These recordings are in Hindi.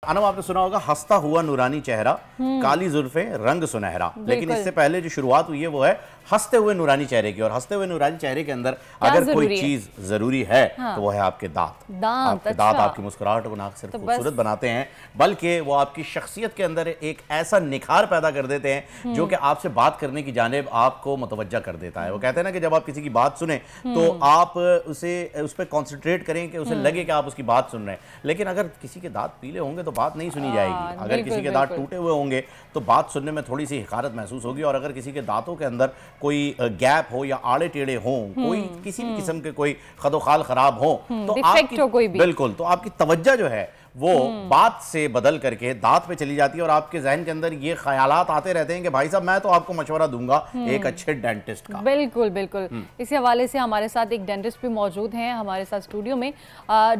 अनम, आपने सुना होगा हंसता हुआ नूरानी चेहरा, काली जुल्फे, रंग सुनहरा। लेकिन इससे पहले जो शुरुआत हुई है वो है हंसते हुए नूरानी चेहरे की। और हंसते हुए नूरानी चेहरे के अंदर अगर कोई चीज जरूरी है तो वो है आपके दांत। आपके दांत आपकी मुस्कुराहट को ना सिर्फ खूबसूरत बनाते हैं बल्कि वो आपकी शख्सियत के अंदर एक ऐसा निखार पैदा कर देते हैं जो कि आपसे बात करने की जानिब आपको मुतवज्जा कर देता है। वो कहते हैं ना कि जब आप किसी की बात सुने तो आप उस पर कॉन्सेंट्रेट करें कि उसे लगे कि आप उसकी बात सुन रहे हैं। लेकिन अगर किसी के दांत पीले होंगे तो बात नहीं सुनी जाएगी। अगर किसी के दांत टूटे हुए होंगे तो बात सुनने में थोड़ी सी हिकारत महसूस होगी। और अगर किसी के दांतों के अंदर कोई गैप हो या आड़े टेढ़े हो, कोई किसी भी किस्म के कोई खदोखाल खराब हो तो आपकी बिल्कुल तो आपकी तवज्जो जो है वो बात से बदल करके दांत पे चली जाती है। और आपके जहन के अंदर ये ख्यालात आते रहते हैं कि भाई साहब मैं तो आपको मशवरा दूंगा एक अच्छे डेंटिस्ट का। बिल्कुल बिल्कुल। इसी हवाले से हमारे साथ एक डेंटिस्ट भी मौजूद हैं हमारे साथ स्टूडियो में।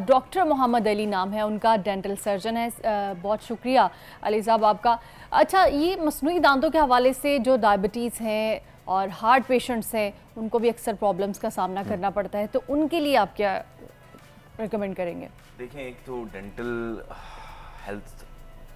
डॉक्टर मोहम्मद अली नाम है उनका, डेंटल सर्जन है। बहुत शुक्रिया अली साहब आपका। अच्छा, ये मसनूई दांतों के हवाले से जो डायबिटीज़ है और हार्ट पेशेंट्स हैं उनको भी अक्सर प्रॉब्लम्स का सामना करना पड़ता है, तो उनके लिए आप क्या रिकमेंड करेंगे? देखें, एक तो डेंटल हेल्थ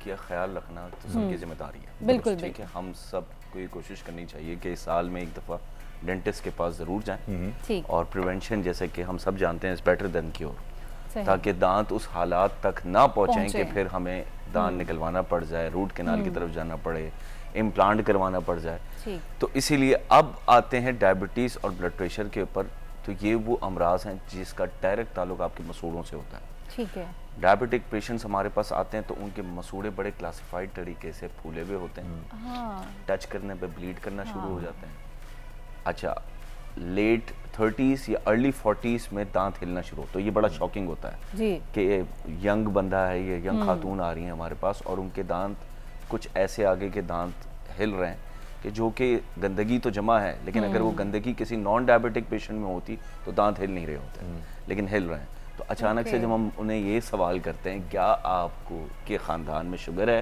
का ख्याल रखना तो सबकी जिम्मेदारी है। बिल्कुल ठीक है, हम सब को ये कोशिश करनी चाहिए कि साल में एक दफ़ा डेंटिस्ट के पास ज़रूर जाएं। और प्रिवेंशन, जैसे कि हम सब जानते हैं, इज़ बेटर देन क्योर, ताकि दांत उस हालात तक ना पहुँचें कि फिर हमें दांत निकलवाना पड़ जाए, रूट कैनाल की तरफ जाना पड़े, इम्प्लांट करवाना पड़ जाए। तो इसीलिए अब आते हैं डायबिटीज़ और ब्लड प्रेशर के ऊपर। तो ये वो अमराज हैं जिसका डायरेक्ट ताल्लुक आपके मसूड़ों से होता है। ठीक है। डायबिटिक पेशेंट्स हमारे पास आते हैं तो उनके मसूड़े बड़े क्लासिफाइड तरीके से फूले हुए होते हैं। टच करने पे ब्लीड करना शुरू हो जाते हैं। अच्छा, लेट 30s या अर्ली 40s में दांत हिलना शुरू, तो ये बड़ा शॉकिंग होता है कि यंग बंदा है, ये यंग खातून आ रही है हमारे पास और उनके दांत कुछ ऐसे आगे के दांत हिल रहे हैं कि जो कि गंदगी तो जमा है, लेकिन अगर वो गंदगी किसी नॉन डायबिटिक पेशेंट में होती तो दांत हिल नहीं रहे होते, लेकिन हिल रहे हैं। तो अचानक से जब हम उन्हें ये सवाल करते हैं क्या आपको के ख़ानदान में शुगर है,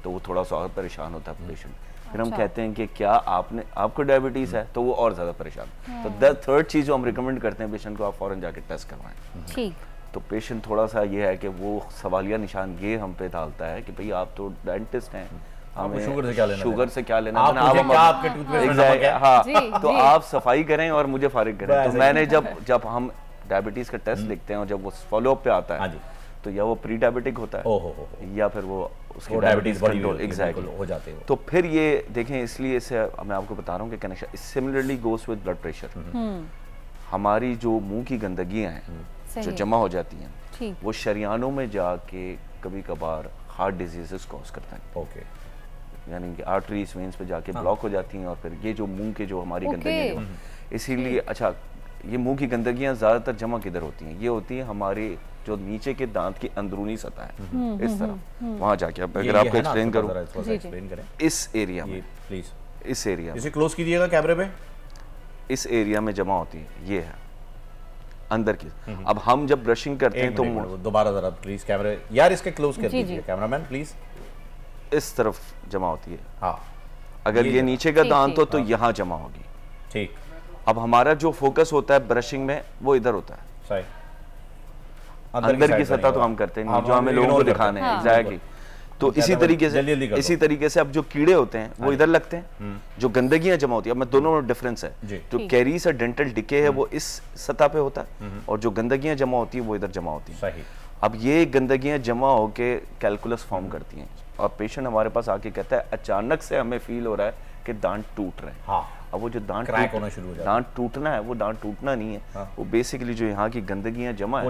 तो वो थोड़ा सा और परेशान होता है पेशेंट। फिर हम कहते हैं कि क्या आपको डायबिटीज़ है, तो वो और ज़्यादा परेशान। तो द थर्ड चीज़ जो हम रिकमेंड करते हैं पेशेंट को, आप फ़ौरन जाके टेस्ट करवाएं। तो पेशेंट थोड़ा सा ये है कि वो सवालिया निशान ये हम पे डालता है कि भाई आप तो डेंटिस्ट हैं, हमें शुगर से क्या लेना, तो आप सफाई करें और मुझे फारिग करें। तो मैंने जब हम डायबिटीज का टेस्ट लिखते हैं और जब वो फॉलो अप पे आता है तो या वो प्री डायबिटिक होता है या फिर वो उसकी डायबिटीज कंट्रोल एग्जैक्टली हो जाते हैं। तो फिर ये देखें, इसलिए इसे मैं आपको बता रहा हूँ कि connection similarly goes with blood pressure. हमारी जो मुंह की गंदगियां हैं जो जमा हो जाती हैं वो शरियानों में जाके कभी कभार हार्ट डिजीजेस कॉज करता है। यानी कि आर्टरीज वेन्स पे जाके ब्लॉक हो जाती हैं और फिर ये जो मुंह के जो हमारी गंदगी, इसीलिए अच्छा ये मुंह की गंदगियां ज़्यादातर जमा किधर होती हैं? ये होती है हमारे जो नीचे के दांत की अंदरूनी सतह है, इस तरफ वहाँ जाके। अब अगर आपको एक्सप्लेन करूँ, इस एरिया में प्लीज, इस एरिया इसे क्लोज कीजिएगा कैमरे पे, इस एरिया में जमा होती है, ये है अंदर की। अब हम जब ब्रशिंग करते हैं तो दोबारा जरा प्लीज कैमरे, यार इसके क्लोज कर दीजिए कैमरामैन प्लीज, इस तरफ जमा होती है। हाँ, अगर ये नीचे का दांत हो तो यहाँ जमा होगी। ठीक। अब हमारा जो फोकस होता है ब्रशिंग में वो इधर होता है, सही। अंदर की सतह तो हम करते हैं जो हमें लोगों को दिखाने हैं, एग्जैक्टली। तो इसी तरीके से अब जो कीड़े होते हैं वो इधर लगते हैं, जो गंदगियां जमा होती है। अब मैं दोनों में डिफरेंस है, जो कैरीज और डेंटल डिके है वो इस सतह पे होता है और जो गंदगियां जमा होती है वो इधर जमा होती है। अब ये गंदगियां जमा होके कैलकुलस फॉर्म करती हैं और पेशेंट हमारे पास आके कहता है अचानक से हमें फील हो रहा है कि दांत टूट रहे हैं। हाँ। अब वो जो दांत होना शुरू हो जाता है, दांत टूटना है, वो दांत टूटना नहीं है। हाँ। वो बेसिकली जो यहाँ की गंदगियां जमा है वो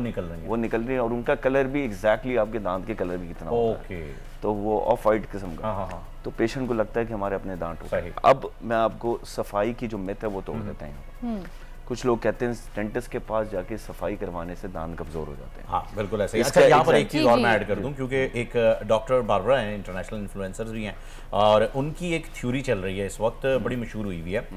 निकल रही है और उनका कलर भी एग्जैक्टली आपके दांत के कलर भी कितना होता है, तो वो ऑफ वाइट किस्म का। हाँ। तो पेशेंट को लगता है कि हमारे अपने दांत टूट रहे हैं। अब मैं आपको सफाई की जो मिथ है वो तोड़ देते हैं। कुछ लोग कहते हैं डेंटिस्ट के पास जाके सफाई करवाने से दांत कमजोर हो जाते हैं। हाँ, बिल्कुल ऐसे ही। अच्छा, यहाँ पर एक चीज़ और मैं ऐड कर दूं, क्योंकि एक डॉक्टर बारबरा हैं, इंटरनेशनल इन्फ्लुएंसर्स भी हैं और उनकी एक थ्योरी चल रही है इस वक्त, बड़ी मशहूर हुई हुई है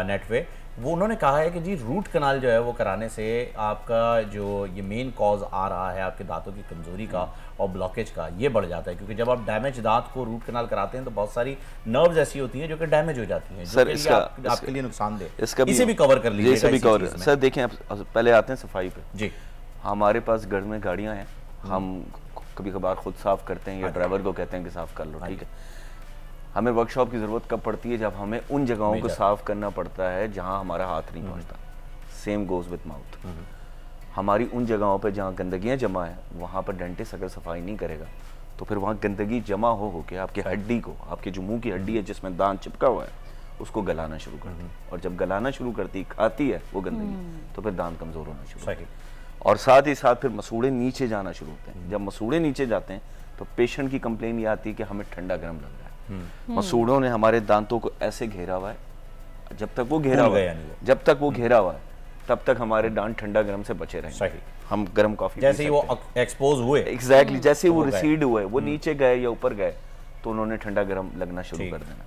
नेट पे। वो उन्होंने कहा है कि जी रूट कनाल जो है वो कराने से आपका जो ये मेन कॉज आ रहा है आपके दांतों की कमजोरी का और ब्लॉकेज का, ये बढ़ जाता है। क्योंकि जब आप डैमेज दांत को रूट कनाल कराते हैं तो बहुत सारी नर्व्स ऐसी होती हैं जो कि डैमेज हो जाती हैं, सर इसका आपके लिए नुकसानदेह। इसे भी कवर कर लीजिए। सर देखें, पहले आते हैं सफाई पे। जी, हमारे पास घर में गाड़ियाँ हैं, हम कभी कभार खुद साफ करते हैं या ड्राइवर को कहते हैं कि साफ कर लो, ठीक है। हमें वर्कशॉप की ज़रूरत कब पड़ती है? जब हमें उन जगहों को साफ करना पड़ता है जहाँ हमारा हाथ नहीं पहुँचता। Same goes with mouth. हमारी उन जगहों पर जहाँ गंदगियाँ जमा है, वहाँ पर डेंटिस्ट अगर सफाई नहीं करेगा तो फिर वहाँ गंदगी जमा हो के आपकी हड्डी को, आपके जो मुँह की हड्डी है जिसमें दांत चिपका हुआ है, उसको गलाना शुरू करती है। और जब गलाना शुरू करती, खाती है वो गंदगी, तो फिर दांत कमज़ोर होना शुरू होते हैं। और साथ ही साथ फिर मसूड़े नीचे जाना शुरू होते हैं। जब मसूड़े नीचे जाते हैं तो पेशेंट की कंप्लेन ये आती है कि हमें ठंडा गर्म लग रहा है। मसूड़ों ने हमारे दांतों को ऐसे घेरा हुआ है, जब तक वो घेरा हुआ है, जब तक वो घेरा हुआ है तब तक हमारे दांत ठंडा गर्म से बचे रहेंगे। हम गर्म कॉफी जैसे ही वो एक्सपोज हुए, एग्जैक्टली जैसे ही वो रिसीड हुए, वो नीचे गए या ऊपर गए, तो उन्होंने ठंडा गर्म लगना शुरू कर देना।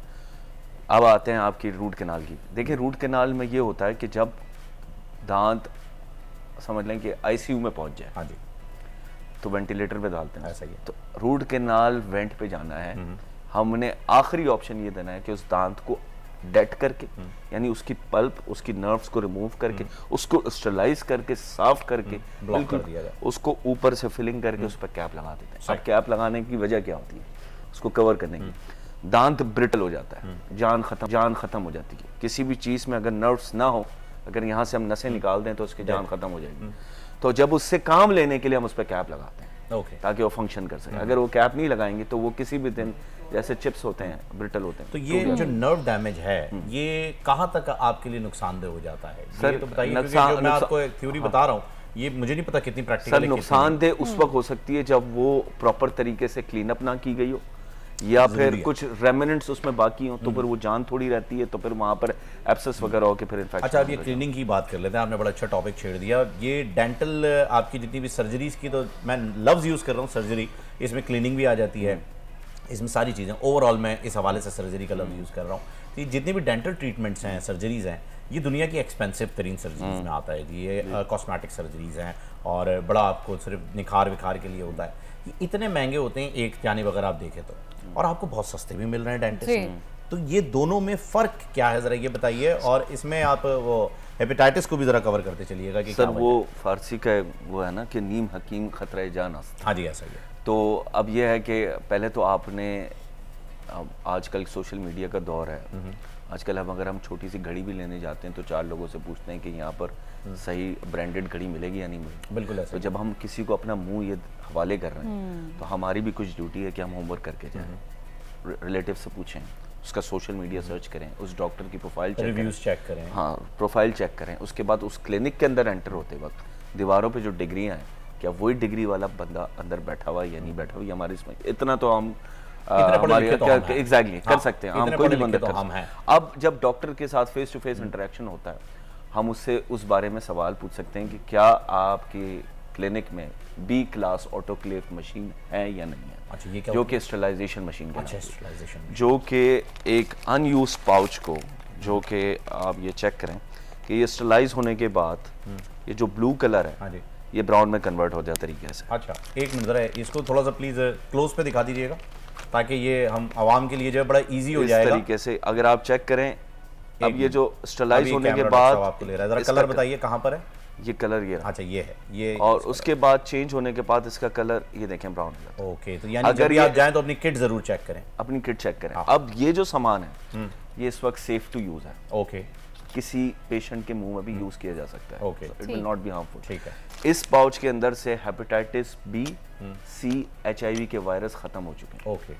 अब आते हैं आपकी रूट कैनाल की। देखिए रूट कैनाल में ये होता है कि जब दांत समझ लें कि आईसीयू में पहुंच जाए, हाँ जी, तो वेंटिलेटर पे डालते हैं, ऐसा ही। तो रूट कैनाल वेंट पे जाना है, हमने आखिरी ऑप्शन ये देना है कि उस दांत को डेट करके, यानी उसकी पल्प, उसकी नर्व्स को रिमूव करके, उसको स्टरलाइज करके, साफ करके, बिल्कुल उसको ऊपर से फिलिंग करके उस पर कैप लगा देते हैं। अब कैप लगाने की वजह क्या होती है? उसको कवर करने की। दांत ब्रिटल हो जाता है, जान खत्म हो जाती है। किसी भी चीज में अगर नर्व्स ना हो, अगर यहाँ से हम नसें निकाल दें तो उसकी जान खत्म हो जाएगी। तो जब उससे काम लेने के लिए हम उस पर कैप लगाते हैं, ताकि वो फंक्शन कर सके। अगर वो कैप नहीं लगाएंगे तो वो किसी भी दिन जैसे चिप्स होते हैं, ब्रिटल होते हैं। तो ये जो नर्व डैमेज है, ये कहाँ तक आपके लिए नुकसानदेह हो जाता है? सर ये तो बताइए, क्योंकि मैं आपको एक थ्योरी बता रहा हूँ, ये मुझे नहीं पता कितनी प्रैक्टिकल है। नुकसानदेह उस वक्त हो सकती है जब वो प्रॉपर तरीके से क्लीन अप ना की गई हो, या फिर कुछ रेमिनेंट्स उसमें बाकी हो, तो फिर वो जान थोड़ी रहती है, तो फिर वहाँ पर एब्सेस वगैरह हो के फिर इन्फेक्शन। अच्छा, अब ये क्लीनिंग की बात कर लेते हैं। आपने बड़ा अच्छा टॉपिक छेड़ दिया। ये डेंटल आपकी जितनी भी सर्जरीज की, तो मैं लफ्ज़ यूज़ कर रहा हूँ सर्जरी, इसमें क्लीनिंग भी आ जाती है, इसमें सारी चीज़ें। ओवरऑल मैं इस हवाले से सर्जरी का लफ्ज़ यूज़ कर रहा हूँ। तो ये जितने भी डेंटल ट्रीटमेंट्स हैं, सर्जरीज़ हैं, ये दुनिया की एक्सपेंसिव तरीन सर्जरीज में आता है जी। ये कॉस्मेटिक सर्जरीज़ हैं और बड़ा आपको सिर्फ निखार विखार के लिए होता है। ये इतने महंगे होते हैं एक जानिब अगर आप देखें तो, और आपको बहुत सस्ते भी मिल रहे हैं डेंटिस्ट। तो ये दोनों में फ़र्क क्या है, ज़रा ये बताइए। और इसमें आप वो हेपेटाइटिस को भी ज़रा कवर करते चलिएगा कि सर वो फारसी का वो है ना कि नीम हकीम खतरा जान। हाँ जी, ऐसा ही है। तो अब ये है कि पहले तो आपने, आजकल सोशल मीडिया का दौर है, आजकल अगर हम छोटी सी घड़ी भी लेने जाते हैं तो 4 लोगों से पूछते हैं कि यहाँ पर सही ब्रांडेड घड़ी मिलेगी या नहीं मिलेगी। बिल्कुल ऐसा। तो जब हम किसी को अपना मुंह ये हवाले कर रहे हैं तो हमारी भी कुछ ड्यूटी है कि हम होमवर्क करके जाएं, रिलेटिव से पूछें, उसका सोशल मीडिया सर्च करें, उस डॉक्टर की प्रोफाइल चेक करें, हाँ प्रोफाइल चेक करें। उसके बाद उस क्लिनिक के अंदर एंटर होते वक्त दीवारों पे जो डिग्रियां हैं, क्या वही डिग्री वाला बंदा अंदर बैठा हुआ है या नहीं बैठा हुआ, हमारे इसमें इतना तो हम एग्जैक्टली कर सकते हैं। हम कोई भी बंदा कर सकते हैं। अब जब डॉक्टर के साथ फेस टू फेस इंटरेक्शन होता है, हम उससे उस बारे में सवाल पूछ सकते हैं कि क्या आपके क्लिनिक में बी क्लास ऑटोक्लेव मशीन है या नहीं है। अच्छा, ये क्या जो कि स्टरलाइजेशन मशीन जो कि एक अनयूज्ड पाउच को, जो कि आप ये चेक करें कि ये स्टरलाइज होने के बाद ये जो ब्लू कलर है ये ब्राउन में कन्वर्ट हो जाए तरीके से। अच्छा, एक मिनट जरा इसको थोड़ा सा प्लीज क्लोज पे दिखा दीजिएगा ताकि ये हम आवाम के लिए जो है बड़ा इजी हो जाएगा। इस तरीके से अगर आप चेक करें, अब ये जो स्टरलाइज होने के बाद आपको ले रहा है, जरा कलर बताइए कहाँ पर है ये कलर। ये अच्छा ये है ये, और उसके बाद चेंज होने के बाद इसका कलर ये देखें ब्राउन कलर। ओके, तो यानी अगर आप जाएं तो अपनी किट जरूर चेक करें, अपनी किट चेक करें। अब ये जो सामान है ये इस वक्त सेफ टू यूज है। ओके, किसी पेशेंट के मुंह में भी यूज किया जा सकता है। Okay, it will not be harmful. ठीक है। इस पाउच के अंदर से हेपेटाइटिस बी, सी, HIV के वायरस खत्म हो चुके हैं। ओके,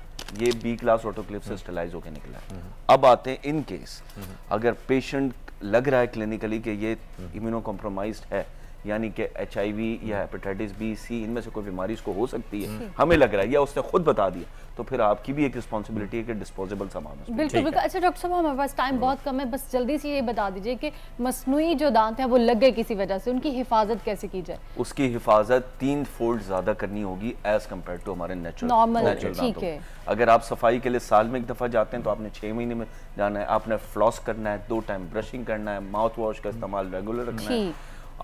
ये बी क्लास ऑटोक्लेव से स्टरलाइज होकर निकला है। अब आते हैं इन केस अगर पेशेंट लग रहा है क्लिनिकली कि ये इम्यूनो कॉम्प्रोमाइज्ड है, यानी कि HIV या हेपेटाइटिस बी, सी इनमें से कोई बीमारी इसको हो सकती है, हमें लग रहा है या उसने खुद बता दिया, तो फिर आपकी भी एक रिस्पॉन्सिबिलिटी है कि डिस्पोजेबल सामान है। बिल्कुल बिल्कुल। अच्छा डॉक्टर साहब, हमारे पास टाइम बहुत कम है, बस जल्दी से ये बता दीजिए कि मसनूई जो दांत हैं वो लग गए किसी वजह से, उनकी हिफाजत कैसे की जाए? उसकी हिफाजत 3 फोल्ड ज्यादा करनी होगी एज कम्पेयर टू हमारे नेचुरल नॉर्मल। ठीक है। अगर आप सफाई के लिए साल में 1 दफा जाते हैं तो आपने 6 महीने में जाना है, आपने फ्लॉस करना है, 2 टाइम ब्रशिंग करना है, माउथ वॉश का इस्तेमाल रेगुलर रखना है,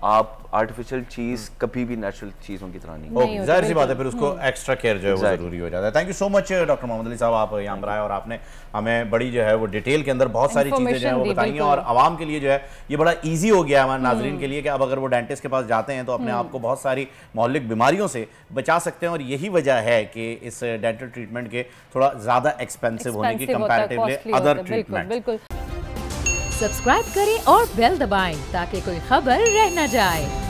आप आर्टिफिशियल चीज कभी भी नेचुरल चीजों की तरह नहीं। जाहिर सी बात है, फिर उसको एक्स्ट्रा केयर जो है वो जरूरी हो जाता है। Thank you so much doctor Mohammad Ali sahab, आप यहाँ पर आए और आपने हमें बड़ी जो है वो डिटेल के अंदर बहुत सारी चीजें जो है वो बताई हैं, और आवाम के लिए जो है ये बड़ा ईजी हो गया है हमारे नाजरीन के लिए कि अब अगर वो डेंटिस्ट के पास जाते हैं तो अपने आप को बहुत सारी मौलिक बीमारियों से बचा सकते हैं। और यही वजह है कि इस डेंटल ट्रीटमेंट के थोड़ा ज्यादा एक्सपेंसिव होने की कंपैरेटिवली अदर ट्रीटमेंट। सब्सक्राइब करें और बेल दबाएं ताकि कोई खबर रह न जाए।